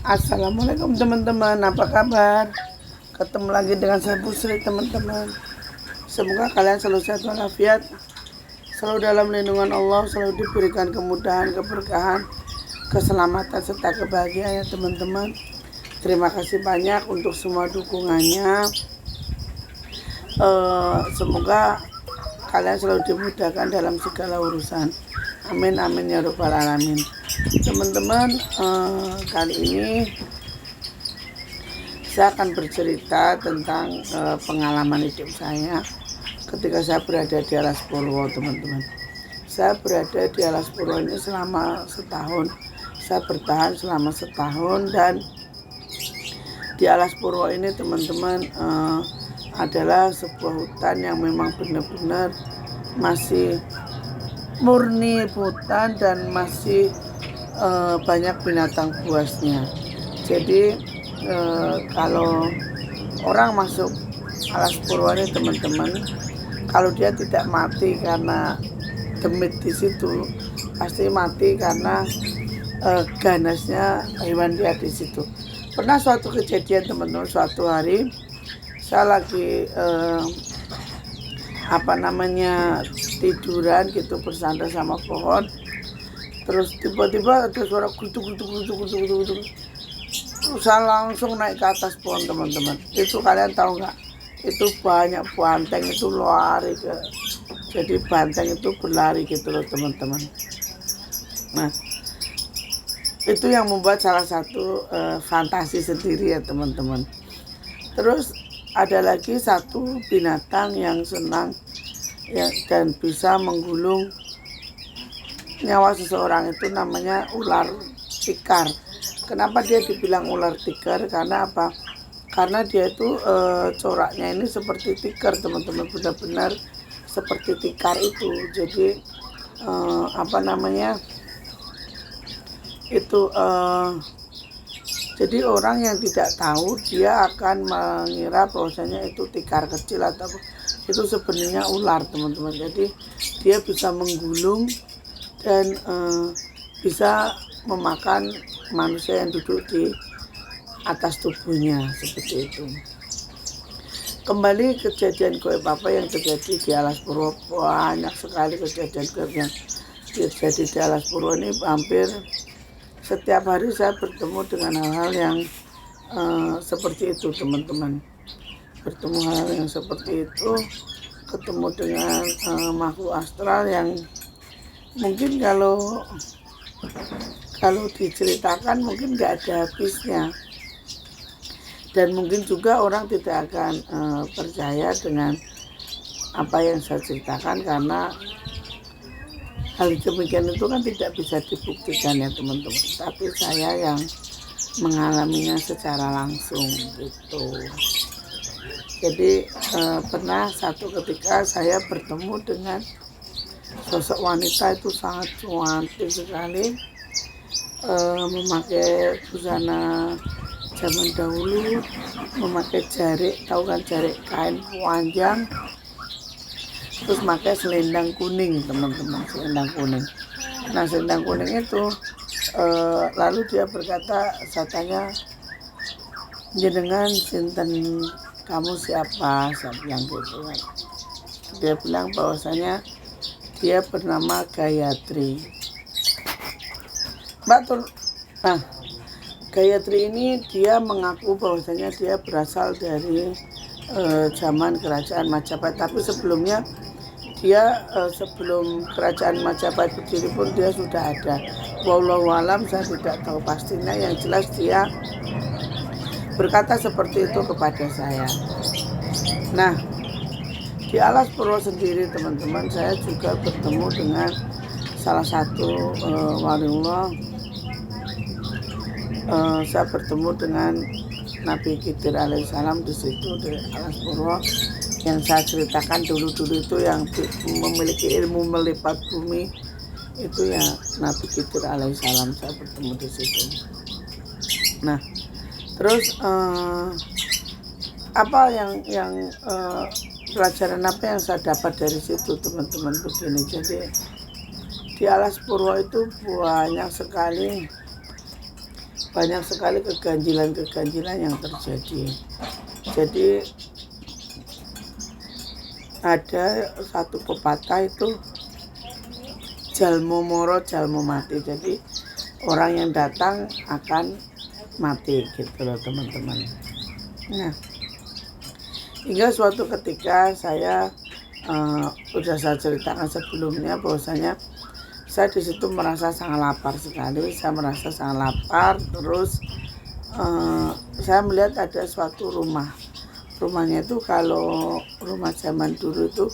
Assalamualaikum teman-teman, apa kabar? Ketemu lagi dengan saya Busri teman-teman. Semoga kalian selalu sehat walafiat, selalu dalam lindungan Allah, selalu diberikan kemudahan, keberkahan, keselamatan serta kebahagiaan ya teman-teman. Terima kasih banyak untuk semua dukungannya. Semoga kalian selalu dimudahkan dalam segala urusan. Amin amin ya rabbal alamin. Teman-teman, kali ini saya akan bercerita tentang pengalaman hidup saya ketika saya berada di Alas Purwo, teman-teman. Saya berada di Alas Purwo ini selama setahun. Saya bertahan selama setahun, dan di Alas Purwo ini teman-teman adalah sebuah hutan yang memang benar-benar masih murni hutan dan masih banyak binatang buasnya. Jadi kalau orang masuk Alas Purwo ini teman-teman, kalau dia tidak mati karena demit di situ, pasti mati karena ganasnya hewan liar di situ. Pernah suatu kejadian teman-teman, suatu hari saya lagi tiduran gitu bersandar sama pohon. Terus tiba-tiba ada suara gutuk. Saya langsung naik ke atas pohon teman-teman. Itu kalian tahu nggak? Itu banyak banteng itu lari ke. Jadi banteng itu berlari gitu loh teman-teman. Nah, itu yang membuat salah satu fantasi sendiri ya teman-teman. Terus ada lagi satu binatang yang senang ya, dan bisa menggulung nyawa seseorang, itu namanya ular tikar. Kenapa dia dibilang ular tikar? Karena apa? Karena dia itu coraknya ini seperti tikar teman-teman, benar-benar seperti tikar itu. Jadi jadi orang yang tidak tahu dia akan mengira bahwasanya itu tikar kecil atau itu sebenarnya ular teman-teman. Jadi dia bisa menggulung dan bisa memakan manusia yang duduk di atas tubuhnya seperti itu. Kembali kejadian goib apa yang terjadi di Alas Purwo. Banyak sekali kejadian goib yang terjadi di Alas Purwo ini. Hampir setiap hari saya bertemu dengan hal-hal yang seperti itu teman-teman. Bertemu hal yang seperti itu, ketemu dengan makhluk astral yang mungkin kalau diceritakan mungkin nggak ada habisnya, dan mungkin juga orang tidak akan percaya dengan apa yang saya ceritakan, karena hal demikian itu kan tidak bisa dibuktikan ya teman-teman. Tapi saya yang mengalaminya secara langsung gitu. Jadi pernah satu ketika saya bertemu dengan sosok wanita itu sangat cantik sekali, memakai busana zaman dahulu, memakai jarik, tahu kan jarik kain panjang, terus pakai selendang kuning teman-teman, selendang kuning. Nah selendang kuning itu lalu dia berkata, saya tanya, jenengan sinten, kamu siapa? Saya bilang gitu kan. Dia bilang bahwasanya dia bernama Gayatri. Betul. Nah, Gayatri ini dia mengaku bahwasanya dia berasal dari zaman kerajaan Majapahit, tapi sebelumnya dia sebelum kerajaan Majapahit berdiri pun dia sudah ada. Wallahu alam, saya tidak tahu pastinya. Yang jelas dia berkata seperti itu kepada saya. Nah, di Alas Purwo sendiri teman-teman, saya juga bertemu dengan salah satu waliullah. Saya bertemu dengan Nabi Khidir alaihissalam di situ di Alas Purwo. Yang saya ceritakan dulu-dulu itu yang memiliki ilmu melipat bumi itu ya Nabi Khidir alaihissalam. Saya bertemu di situ. Nah, terus pelajaran apa yang saya dapat dari situ teman-teman begini. Jadi di Alas Purwo itu banyak sekali banyak sekali keganjilan-keganjilan yang terjadi. Jadi ada satu pepatah itu, jalmo moro jalmo mati. Jadi orang yang datang akan mati gitu loh teman-teman. Nah, hingga suatu ketika saya sudah saya ceritakan sebelumnya bahwasanya saya di situ merasa sangat lapar sekali. Saya merasa sangat lapar. Terus saya melihat ada suatu rumah. Rumahnya itu kalau rumah zaman dulu itu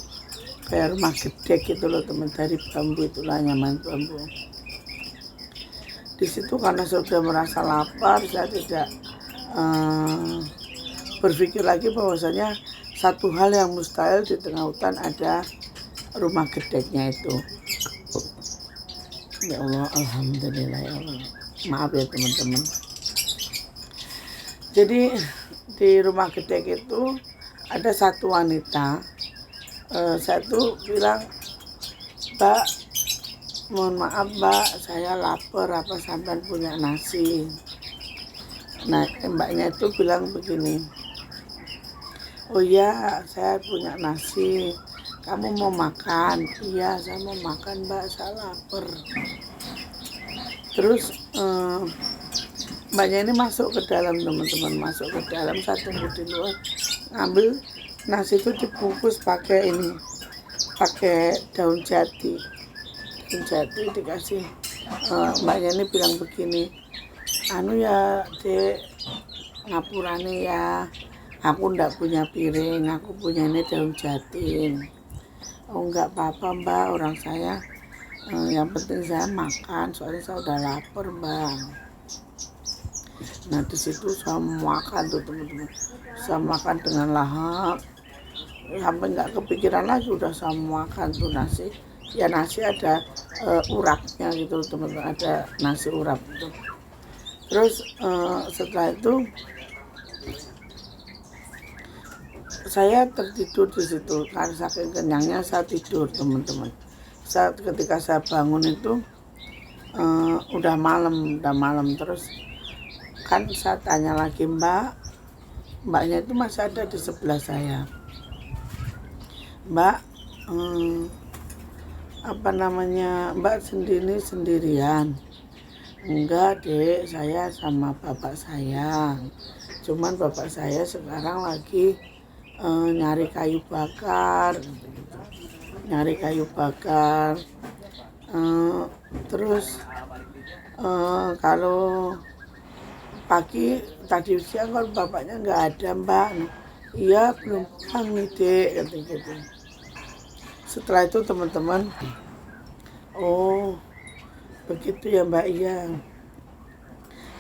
kayak rumah gede gitu loh teman, dari bambu, itulah nyaman bambu. Di situ karena saya sudah merasa lapar, saya tidak berpikir lagi bahwasanya satu hal yang mustahil di tengah hutan ada rumah gedeknya itu. Ya Allah, alhamdulillah ya Allah. Maaf ya teman-teman. Jadi di rumah gedek itu ada satu wanita. Saya tuh bilang, Mbak, mohon maaf Mbak, saya lapar, apa sampean punya nasi? Nah, mbaknya itu bilang begini, oh iya, saya punya nasi, kamu mau makan? Iya, saya mau makan Mbak, saya lapar. Terus mbaknya ini masuk ke dalam teman-teman, masuk ke dalam, saya tunggu di luar, ngambil nasi itu dibungkus pakai ini, pakai daun jati. Daun jati dikasih. Mbaknya ini bilang begini, anu ya dek, ngapurane ya, aku ndak punya piring, aku punya ini daun jati. Oh enggak apa-apa Mbak, orang saya yang penting saya makan, soalnya saya udah lapar Mbak. Nah di situ saya makan tuh teman-teman, saya makan dengan lahap, sampai nggak kepikiran lagi, udah saya makan tuh nasi. Ya nasi ada urapnya gitu teman-teman, ada nasi urap gitu. Terus setelah itu saya tertidur di situ karena saking kenyangnya saya tidur teman-teman. Ketika saya bangun itu udah malam. Terus kan saya tanya lagi mbaknya itu masih ada di sebelah saya. Mbak, apa namanya, Mbak sendirian? Enggak dek, saya sama bapak saya. Cuman bapak saya sekarang lagi nyari kayu bakar gitu. Nyari kayu bakar. Terus kalau pagi tadi siang kan bapaknya nggak ada Mbak. Iya belum pulang nih dek, gitu. Setelah itu teman-teman, oh begitu ya Mbak, iya.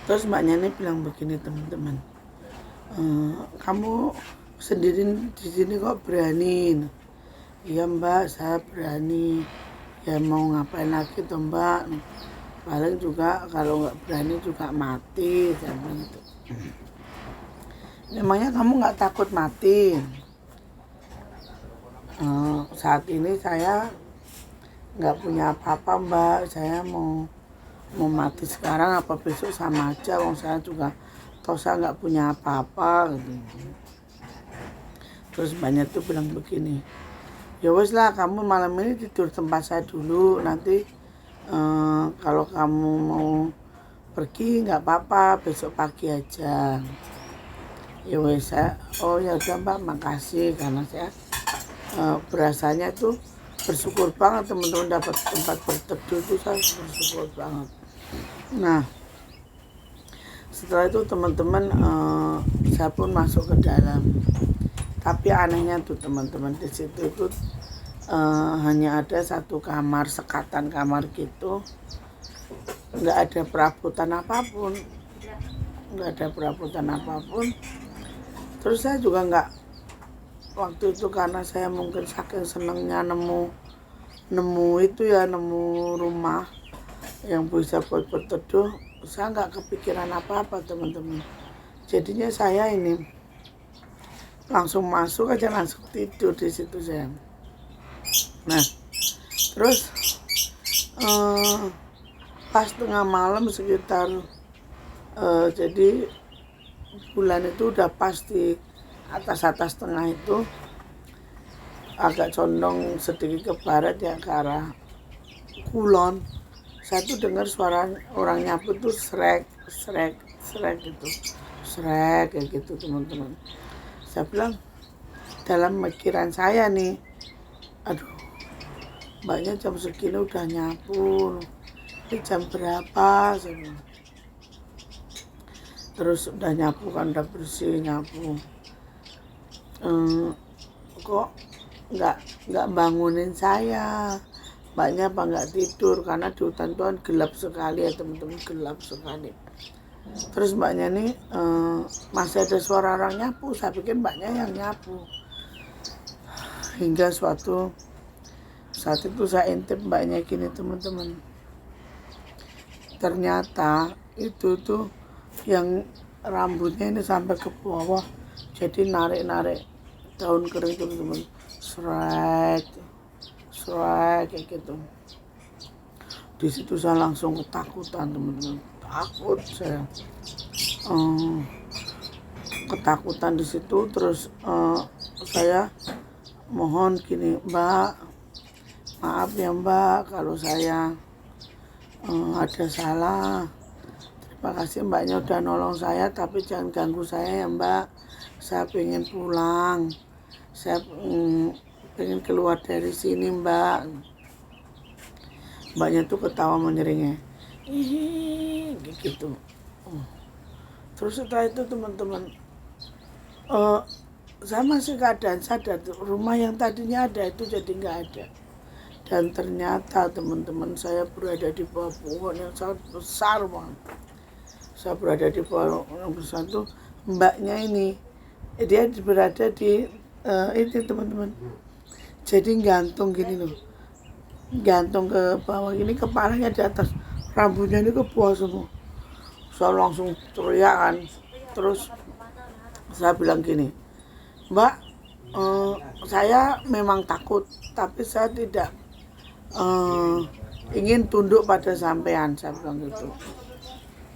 Terus mbaknya ini bilang begini teman-teman, kamu sendiri di sini kok berani? Iya Mbak, saya berani. Ya mau ngapain lagi tuh Mbak? Paling juga kalau nggak berani juga mati, saya bilang gitu. Memangnya kamu nggak takut mati? Saat ini saya nggak punya apa-apa Mbak, saya mau mati sekarang apa besok sama aja, wong saya juga toh saya nggak punya apa-apa gitu. Terus mbaknya tuh bilang begini, ya wes lah kamu malam ini tidur tempat saya dulu, nanti kalau kamu mau pergi nggak apa-apa, besok pagi aja. Ya wes, oh ya udah Mbak, makasih. Karena saya berasanya tuh bersyukur banget teman-teman dapat tempat berteduh, itu saya bersyukur banget. Nah setelah itu teman-teman saya pun masuk ke dalam. Tapi anehnya tuh teman-teman, di situ itu hanya ada satu kamar, sekatan kamar gitu, nggak ada perabotan apapun, Terus saya juga nggak, waktu itu karena saya mungkin saking senengnya nemu rumah yang bisa buat berteduh, saya nggak kepikiran apa-apa teman-teman. Jadinya saya ini langsung masuk aja, langsung tidur di situ saya. Nah terus pas tengah malam sekitar Jadi bulan itu udah pas di atas tengah itu, agak condong sedikit ke barat ya, ke arah kulon. Saya tuh dengar suara orang nyapu tuh srek srek srek gitu, srek kayak gitu teman-teman. Saya bilang dalam pikiran saya nih, aduh mbaknya jam segini udah nyapu, ini jam berapa? Saya bilang. Terus udah nyapu kan, udah bersih nyapu, kok nggak bangunin saya, mbaknya apa nggak tidur, karena di hutan itu kan gelap sekali ya teman-teman, gelap sekali. Terus mbaknya nih masih ada suara orang nyapu, saya pikir mbaknya yang nyapu. Hingga suatu saat itu saya intip mbaknya gini teman-teman, ternyata itu tuh yang rambutnya ini sampai ke bawah, jadi narik daun kering teman-teman, srek kayak gitu. Di situ saya langsung ketakutan teman-teman, takut saya, ketakutan di situ. Terus saya mohon gini, mbak, maaf ya mbak kalau saya ada salah, terima kasih mbaknya udah nolong saya, tapi jangan ganggu saya ya mbak, saya pengen pulang, saya pengen keluar dari sini mbak. Mbaknya tuh ketawa menyeringnya, gitu. Terus setelah itu teman-teman, saya masih keadaan sadar, rumah yang tadinya ada itu jadi nggak ada. Dan ternyata teman-teman, saya berada di bawah pohon yang sangat besar banget. Saya berada di bawah yang besar tuh, mbaknya ini dia berada di ini teman-teman, jadi gantung gini loh, gantung ke bawah gini, kepalanya di atas, rambutnya ini ke bawah semua. Saya langsung teriak kan. Terus saya bilang gini, mbak, saya memang takut, tapi saya tidak ingin tunduk pada sampean, saya bilang gitu.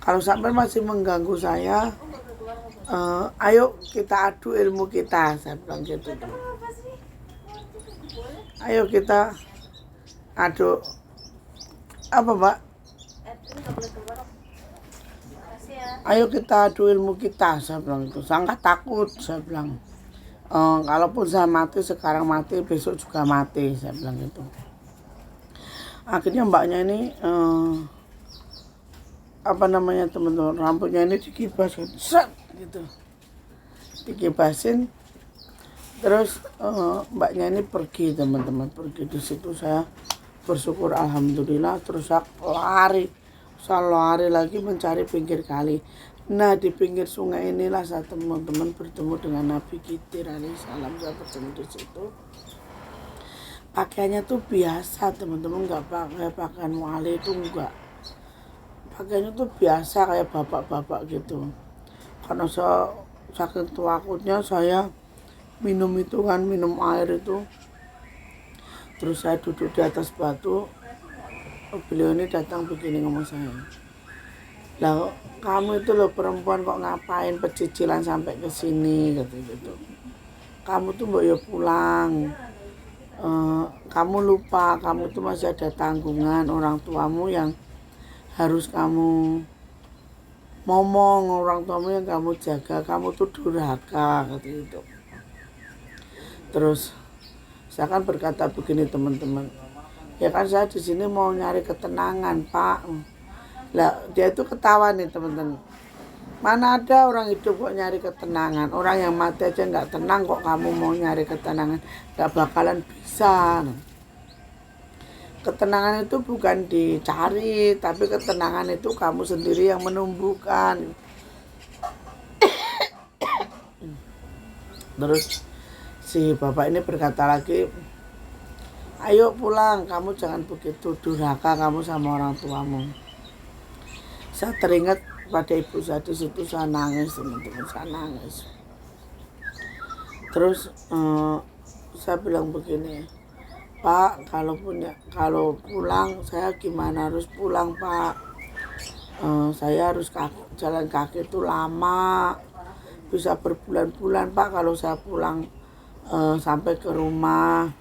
Kalau sampai masih mengganggu saya, ayo kita adu ilmu kita, saya bilang gitu. Ayo kita adu apa mbak? Ayo kita adu ilmu kita, saya bilang itu. Saya nggak takut, saya bilang. Kalaupun saya mati sekarang, mati besok juga mati, saya bilang gitu. Akhirnya mbaknya ini teman-teman, rambutnya ini dikibasin, set gitu, dikibasin. Terus mbaknya ini pergi teman-teman, pergi. Di situ saya bersyukur alhamdulillah. Terus saya lari lagi mencari pinggir kali. Nah di pinggir sungai inilah saya teman-teman bertemu dengan Nabi Khidir alaihissalam. Saya bertemu di situ. Pakaiannya tuh biasa teman-teman, nggak pakai pakaian wali, itu enggak. Pakaiannya tuh biasa kayak bapak-bapak gitu. Karena saya saking takutnya, saya minum air itu. Terus saya duduk di atas batu, beliau ini datang begini ngomong saya, lah kamu itu loh perempuan kok ngapain pecicilan sampai ke sini gitu. Kamu tuh mbok ya pulang, kamu lupa kamu tuh masih ada tanggungan orang tuamu yang harus kamu ngomong, orang tuamu yang kamu jaga, kamu tuh durhaka gitu. Terus saya kan berkata begini teman-teman, ya kan saya di sini mau nyari ketenangan pak. Lah dia itu ketawa nih teman-teman, mana ada orang hidup kok nyari ketenangan, orang yang mati aja nggak tenang kok kamu mau nyari ketenangan, nggak bakalan bisa. Ketenangan itu bukan dicari, tapi ketenangan itu kamu sendiri yang menumbuhkan. Terus si bapak ini berkata lagi, ayo pulang, kamu jangan begitu durhaka kamu sama orang tuamu. Saya teringat pada ibu saya di situ, saya nangis teman-teman, saya nangis. Terus saya bilang begini, Pak, kalau pulang saya gimana harus pulang Pak? Saya harus jalan kaki itu lama, bisa berbulan-bulan Pak kalau saya pulang sampai ke rumah.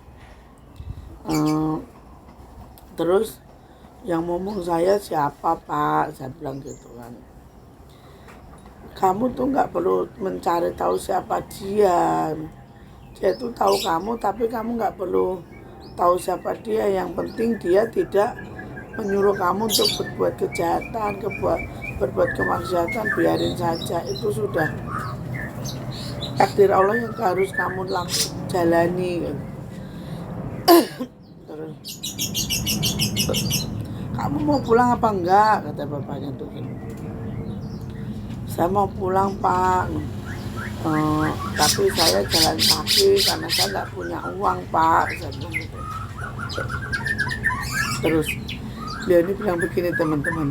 Eh, Terus yang ngomong saya siapa Pak, saya bilang gitu kan. Kamu tuh nggak perlu mencari tahu siapa dia itu tahu kamu, tapi kamu nggak perlu tahu siapa dia. Yang penting dia tidak menyuruh kamu untuk berbuat kejahatan, berbuat kemaksiatan, biarin saja. Itu sudah takdir Allah yang harus kamu jalani. Terus, kamu mau pulang apa enggak, kata bapaknya tuh. Saya mau pulang Pak, tapi saya jalan kaki karena saya nggak punya uang Pak, saya bilang gitu. Terus dia ini bilang begini teman-teman,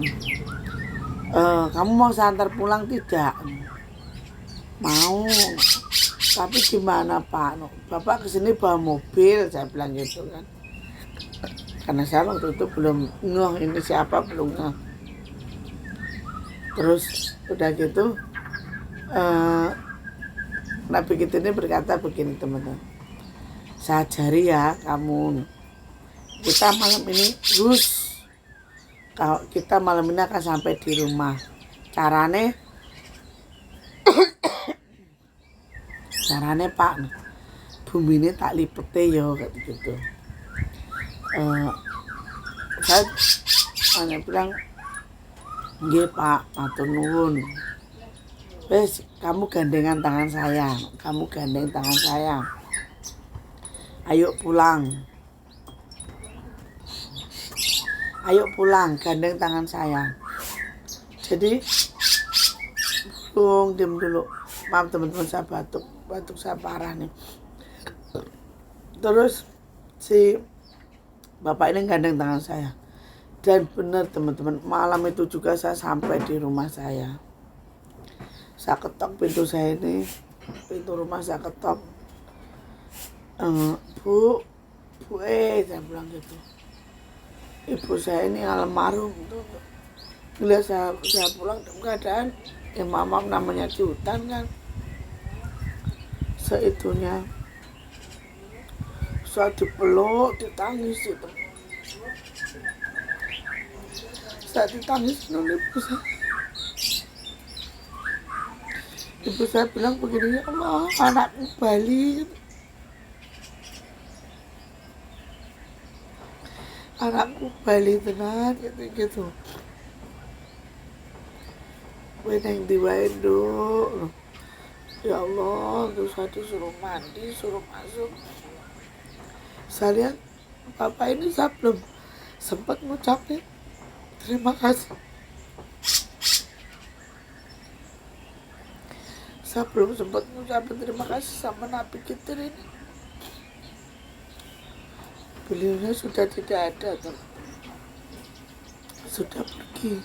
kamu mau saya antar pulang tidak? Mau. Tapi gimana Pak? Bapak kesini bawa mobil, saya bilang gitu kan. Karena saya waktu itu belum ngeh ini siapa, belum ngeh. Terus udah gitu Nabi kita ini berkata begini teman-teman, saya ajari ya kamu, kita malam ini kalau kita malam ini akan sampai di rumah. Carane Pak, bumi ini tak lipete ya kayak gitu. Saya hanya bilang, nggih Pak, matur nuwun. Wes, kamu gandengan tangan saya, kamu gandeng tangan saya. Ayo pulang, gandeng tangan saya. Jadi, diam dulu. Maaf teman-teman, saya batuk saya parah nih. Terus si bapak ini gandeng tangan saya. Dan benar teman-teman, malam itu juga saya sampai di rumah saya. Saya ketok pintu saya ini, pintu rumah saya ketok. Bu, saya bilang gitu. Ibu saya ini almarhum tuh. Ngeliat saya pulang dalam keadaan ya mamam namanya di hutan kan. Seitunya saya dipeluk, ditangis itu. Saya ditangis oleh ibu saya. Ibu saya bilang begini, ya Allah, anakku Bali. Anakku Bali tenan gitu. Weneng diwae nduk. Ya Allah, terus saya disuruh mandi, suruh masuk. Saya lihat bapak ini saya belum sempat ngucapin terima kasih. Saya belum sempat ngucapin terima kasih sama Nabi kita ini. Beliaunya sudah tidak ada, sudah pergi.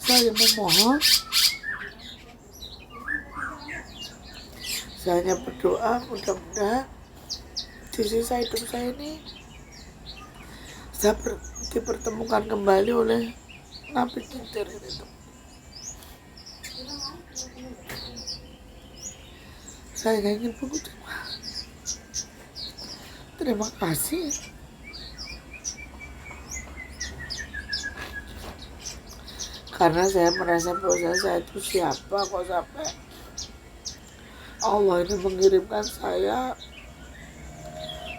Saya memohon, saya hanya berdoa mudah-mudahan di sisa hidup saya ini saya dipertemukan kembali oleh Nabi Khidir itu. Saya ingin mengucapkan terima kasih. Karena saya merasa bahwa saya itu siapa kok sampai Allah ini mengirimkan saya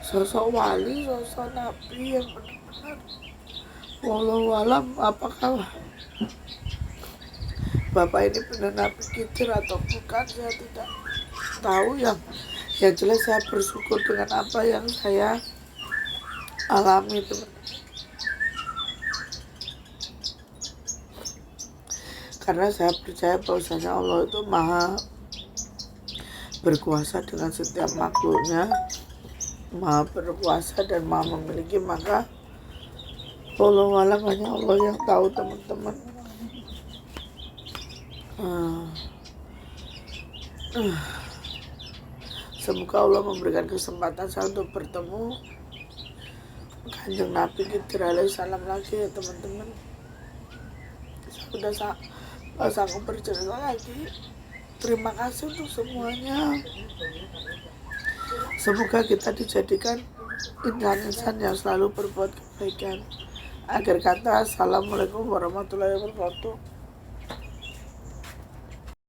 sosok wali, sosok nabi yang benar-benar wallahu alam apakah bapak ini benar Nabi Khidir atau bukan, saya tidak tahu. Yang jelas saya bersyukur dengan apa yang saya alami teman. Karena saya percaya bahwasanya Allah itu maha berkuasa dengan setiap makhluknya, maha berkuasa dan maha memiliki, maka Allah alam hanya Allah yang tahu teman-teman. Semoga Allah memberikan kesempatan saya untuk bertemu Kanjeng Nabi Khidir alaihissalam lagi ya teman-teman. Sudah nggak sanggup bercerita lagi. Terima kasih untuk semuanya. Semoga kita dijadikan insan-insan yang selalu berbuat kebaikan. Akhir kata, assalamualaikum warahmatullahi wabarakatuh.